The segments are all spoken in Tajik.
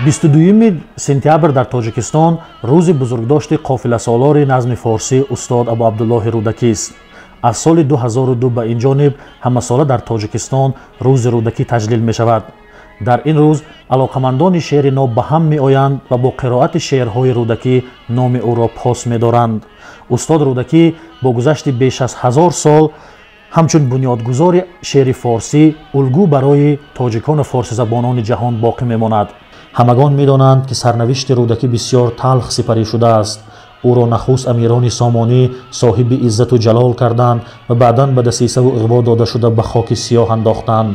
22 сентябр дар Тоҷикистон рӯзи бузургдошти қофиласолори назми форсӣ устод Абу Абдуллоҳи Рӯдакист. аз соли 2002 ба ин ҷониб ҳамасола дар Тоҷикистон рӯзи Рӯдакӣ таҷлил мешавад. дар ин рӯз алоқамандони шеъри ноб ба ҳам меоянд ва бо қироати шеърҳои Рӯдакӣ номи ӯро пос медоранд. устод Рӯдакӣ бо гузашти беш аз 1000 сол ҳамчун бунёдгузори шеъри форсӣ улгӯ барои тоҷикону форсизабонони ҷаҳон боқӣ мемонад. ҳамагон медонанд ки сарнавишти Рӯдакӣ бисёр талх сипарӣ шудааст. ӯро нахуст амирони Сомонӣ соҳиби иззату ҷалол карданд ва баъдан ба дасисаву иғво дода шуда ба хоки сиёҳ андохтанд.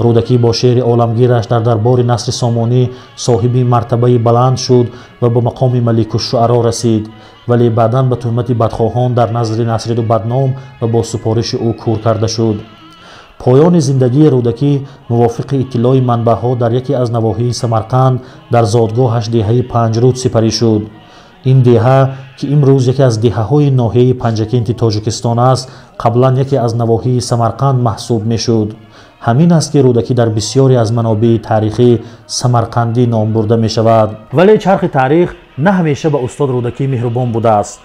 Рӯдакӣ бо шеъри оламгираш дар дарбори Насри Сомонӣ соҳиби мартабаи баланд шуд ва ба мақоми маликушшуъаро расид, вале баъдан ба тӯҳмати бадхоҳон дар назри Насриду бадном ва бо супориши ӯ кур карда шуд. поёни зиндагии Рӯдакӣ мувофиқи иттилои манбаъҳо дар яке аз навоҳии Самарқанд дар зодгоҳаш деҳаи Панҷруд сипарӣ шуд. ин деҳа ки имрӯз яке аз деҳаҳои ноҳияи Панҷакенти Тоҷикистон аст, қаблан яке аз навоҳии Самарқанд маҳсуб мешуд. ҳамин аст ки Рӯдакӣ дар бисёре аз манобиъи таърихӣ самарқандӣ ном бурда мешавад. вале чархи таърих на ҳамеша ба устод Рӯдакӣ меҳрубон будааст.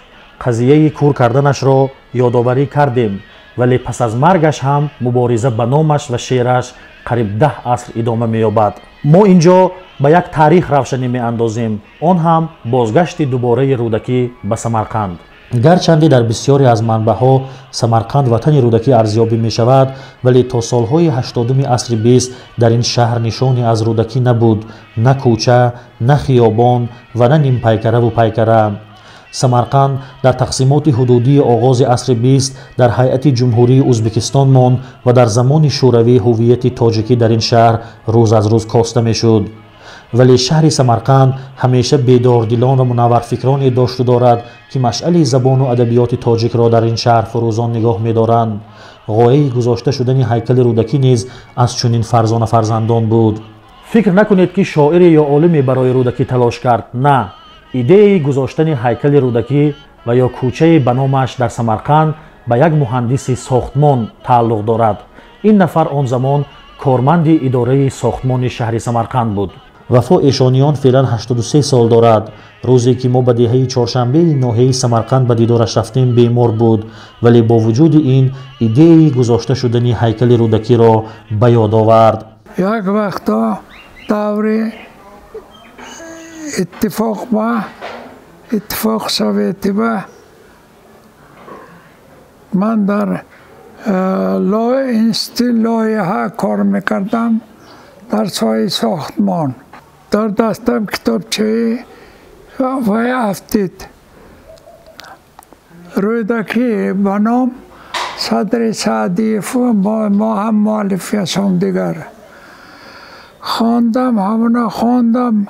қазияи кур карданашро ёдоварӣ кардем, вале пас аз маргаш ҳам мубориза ба номаш ва шеъраш қариб 10 аср идома меёбад. мо инҷо ба як таърих равшанӣ меандозем, он ҳам бозгашти дубораи Рӯдакӣ ба Самарқанд. гарчанде дар бисёре аз манбаъҳо Самарқанд ватани Рӯдакӣ арзёбӣ мешавад, вале то солҳои 80 асри 20 дар ин шаҳр нишоне аз Рӯдакӣ набуд, на кӯча, на хиёбон ва на нимпайкараву пайкара. Самарқанд дар тақсимоти ҳудудии оғози асри 20 дар ҳайати ҷумҳурии Ӯзбекистон монд ва дар замони шӯравӣ ҳуввияти тоҷикӣ дар ин шаҳр рӯз аз рӯз коста мешуд. вале шаҳри Самарқанд ҳамеша бедордилон ва мунавварфикроне дошту дорад ки машъали забону адабиёти тоҷикро дар ин шаҳр фурӯзон нигоҳ медоранд. ғояи гузошта шудани ҳайкали Рӯдакӣ низ аз чунин фарзона фарзандон буд. фикр накунед ки шоире ё олиме барои Рӯдакӣ талош кард. на, идеяи гузоштани ҳайкали Рӯдакӣ ва ё кӯчаи ба номаш дар Самарқанд ба як муҳандиси сохтмон тааллуқ дорад. ин нафар он замон корманди идораи сохтмони шаҳри Самарқанд буд. вафо эшониён феълан 83 сол дорад. рӯзе ки мо ба деҳаи чоршанбеи ноҳияи Самарқанд ба дидораш рафтем бемор буд, вале бо вуҷуди ин идеяи гузошта шудани ҳайкали Рӯдакиро ба ёд овард. як вақто даври اتفاق سوویتی با من در لایحه کار میکردم در سایه ساختمان. در دستم کتابچه وای افتید Rӯdakӣ ба ном Садри Саъдиев ما هم مؤلف هستم دیگر خواندم، همونا خواندم،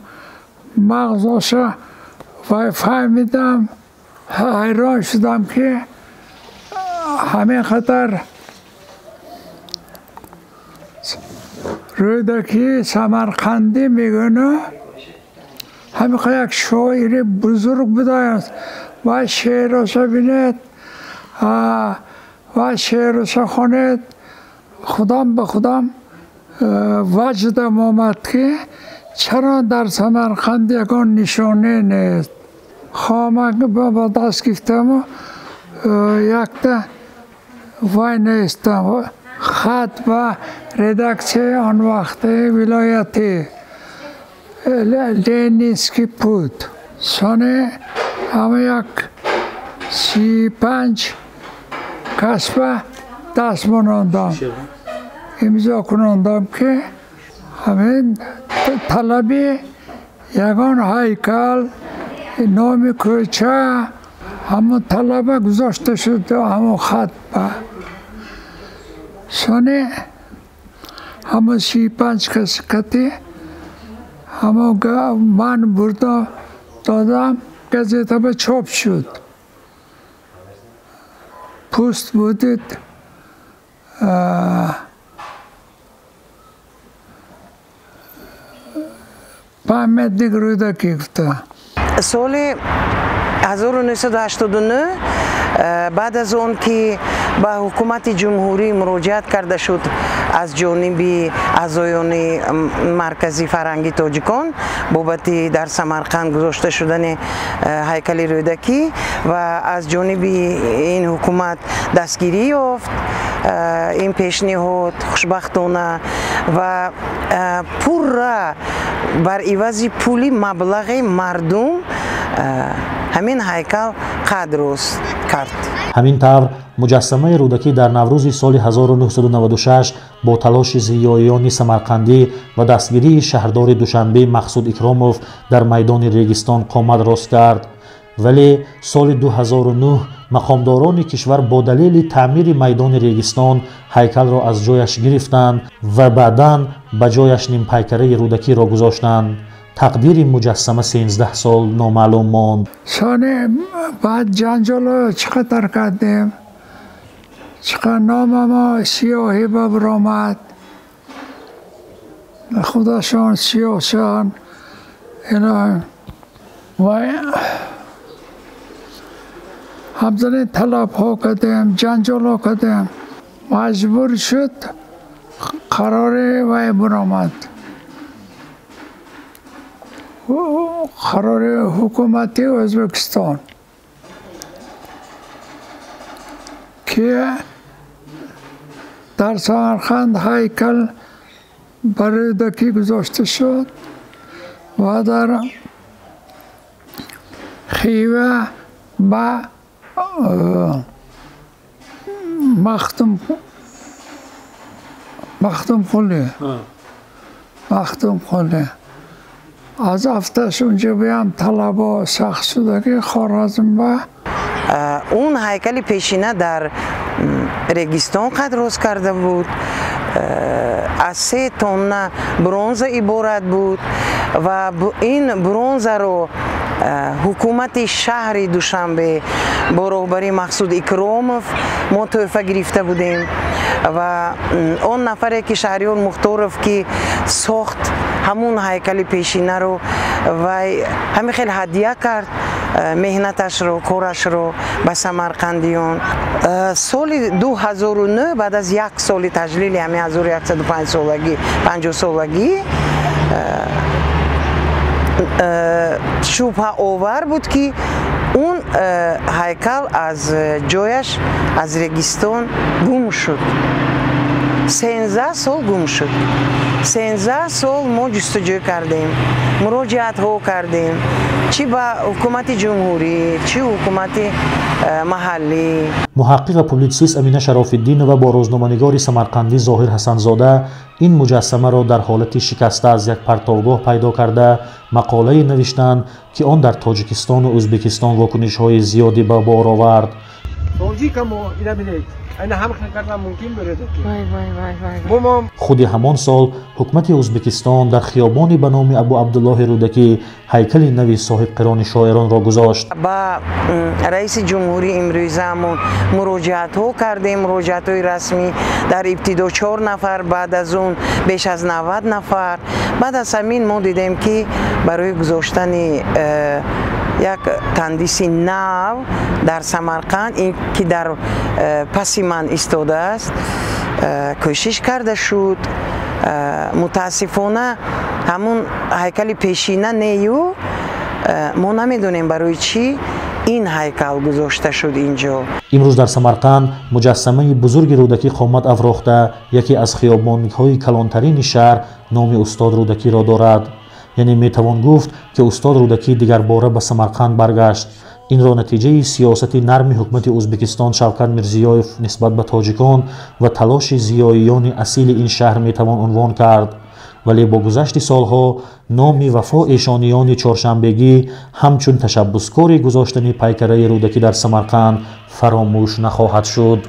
مغزاشو و فهمیدم، حیران شدم که همین خطر Rӯdakî Samarqandî میگونه همین یک شاعر بزرگ بوده است و شعرش بینید و شعرش خوانید. خودم به خودم وجدم آمد که چرا در سمرقند یگان نشانه نیست. خامک با دست گرفتم و یک تا وای نیستم خط و ردکسیه آن وقت ولایتی لینیسکی بود. سانه همه یک 35 کسبه دست مناندم امضا کناندم که همین طلبی یگان هیکل نام کوچه همون طلبه گذاشته شد و همون خط به سانه همون 35 کسکتی همون من بردا دادم گزیده به چاپ شد. پوست بودید پامدی Rӯdakî گفته. سال 1989 بعد از اون که به حکومت جمهوری مراجعت کرده شد از جانب اعضایان مرکزی فرهنگی تاجیکان بابت در سمرقند گذاشته شدن هیکل رودکی و از جانب این حکومت دستگیری یافت این پیشنهاد خوشبختانه و پورا بر عوض پولی مبلغ مردم همین هیکل قد درست کرد. همین طور مجسمه رودکی در نوروز سال 1996 با تلاش زیاییان سمرقندی و دستگیری شهردار دوشنبه مقصود اکراموف در میدان ریگستان قامت راست کرد. ولی سال 2009 مقامداران کشور با دلیل تعمیر میدان ریگستان هیکل را از جایش گرفتند و بعداً به جایش نیم پیکره رودکی را گذاشتند. تقدیر مجسمه 13 سال نامعلوم ماند. سال بعد جنجال چقدر کردیم، چقدر نام ما سیاهی برآمد، خودشان سیاهشان اینا و همزنی طلب ها کردیم، جنجال ها کردیم، مجبور شد قرار وی برآمد. قرار حکومتی ازبکستان که در سمرقند هیکل بر رودکی گذاشته شد و در خیوه با مختوم خلی از افتش اونجا بیام طلبا سخت شده که خوارزم با اون هیکل پیشینه در ریگستان قد راست کرده بود. از 3 تن برنز عبارت بود و این برنز رو حکومت شهر دوشنبه با رهبری مقصود اکراموف ما تحفه گرفته بودیم و اون نفری که شهریار مختارف که ساخت همون هیکل پیشینه رو و همین خیلی هدیه کرد مهنتش رو، کارش رو به سمرقندیان. سال 2009 بعد از 1 سال تجلیل همین 1105 سالگی 50 سالگی شبهه آور بود که اون هیکل از جایش از ریگستان گم شد. 13 سال گم شد. 13 سال ما جستجو کردیم، مراجعت ها کردیم، چی به حکومت جمهوری، چی حکومت محلی. محقق پولیتسیست امینه شراف‌الدین و با روزنامه‌نگار سمرقندی ظاهر حسن‌زاده این مجسمه را در حالت شکسته از یک پرتابگاه پیدا کرده مقاله نوشتند که آن در تاجیکستان و ازبکستان واکنش‌های زیادی به بار آورد. خود همان سال حکومت ازبکستان در خیابانی به نام ابو عبدالله رودکی هیکل نوی صاحب قران شاعران را گذاشت. با رئیس جمهوری امروزمون مراجعت ها کردیم، مراجعت های رسمی. در ابتدا 4 نفر، بعد از اون بیش از 90 نفر. بعد از همین ما دیدیم که برای گذاشتن یک تندیس نو در سمرقند، این که در پس من ایستاده است، کوشش کرده شد. متاسفانه همون هیکل پیشینه نیو ما نمیدونیم برای چی این هیکل گذاشته شد اینجا. امروز در سمرقند مجسمه بزرگ رودکی قامت افراخته یکی از خیابان‌های کلانترین شهر نام استاد رودکی را دارد. یعنی میتوان گفت که استاد رودکی دیگر باره به سمرقند برگشت. این را نتیجه سیاست نرم حکومت ازبکستان شوکت میرزیویف نسبت به تاجیکان و تلاش زیاییان اصیل این شهر میتوان عنوان کرد. ولی با گذشت سالها نام وفا ایشانیان چهارشنبگی همچون تشبسکاری گذاشتن پیکره رودکی در سمرقند فراموش نخواهد شد.